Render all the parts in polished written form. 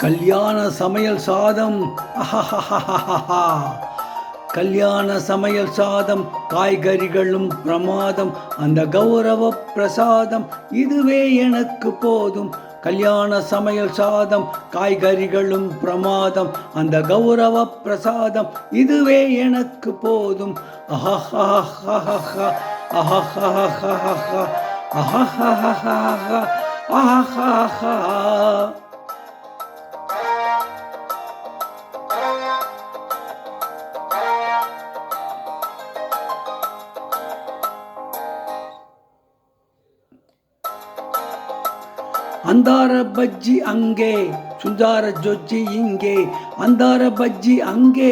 கல்யாண சமையல் சாதம் கல்யாண சமையல் சாதம் காய்கறிகளும் பிரமாதம் அந்த கௌரவ பிரசாதம் இதுவே எனக்கு போதும் கல்யாண சமையல் சாதம் காய்கறிகளும் பிரமாதம் அந்த கௌரவ பிரசாதம் இதுவே எனக்கு போதும் அந்தார பஜ்ஜி அங்கே சுந்தார ஜொச்சி இங்கே அந்தார பஜ்ஜி அங்கே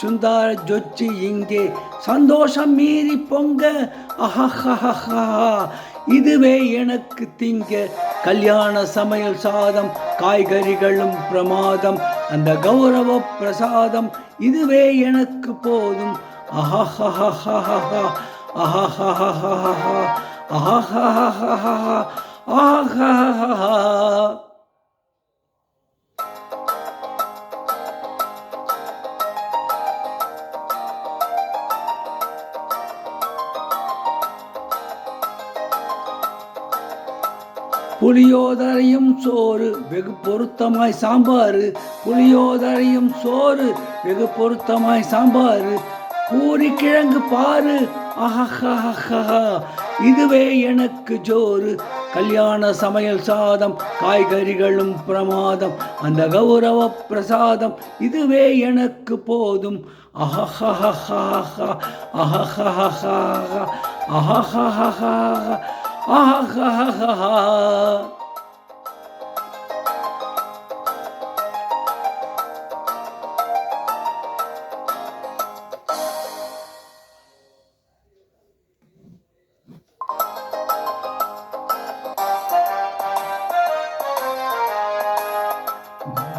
சுந்தார ஜொச்சி இங்கே சந்தோஷம் மீறி பொங்க அஹஹஹா இதுவே எனக்கு திங்க கல்யாண சமையல் சாதம் காய்கறிகளும் பிரமாதம் அந்த கௌரவ பிரசாதம் இதுவே எனக்கு போதும் அஹஹஹா அஹஹஹா அஹஹஹா ஆஹா புளியோதரையும் சோறு வெகு பொருத்தமாய் சாம்பாரு புளியோதரையும் சோறு வெகு பொருத்தமாய் சாம்பாரு பூரி கிழங்கு பாரு ஆஹா இதுவே எனக்கு ஜோறு கல்யாண சமையல் சாதம் காய்கறிகளும் பிரமாதம் அந்த கௌரவ பிரசாதம் இதுவே எனக்கு போதும் அஹஹஹா அஹஹஹா அஹஹஹா அஹஹஹா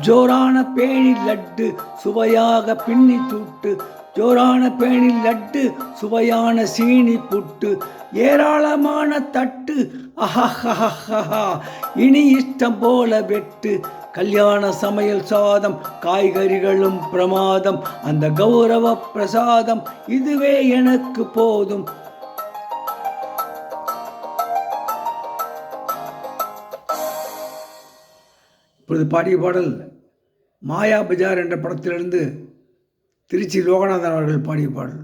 ஜோரான பேணி லட்டு சுவையாக பின்னி தூட்டு ஜோரான பேணி லட்டு சுவையான சீனி புட்டு ஏராளமான தட்டு அஹஹஹா இனி இஷ்டம் போல வெட்டு கல்யாண சமையல் சாதம் காய்கறிகளும் பிரமாதம் அந்த கௌரவ பிரசாதம் இதுவே எனக்கு போதும் இப்பொழுது பாடிய பாடல் மாயா பஜார் என்ற படத்திலிருந்து திருச்சி லோகநாதன் அவர்கள் பாடிய பாடல்.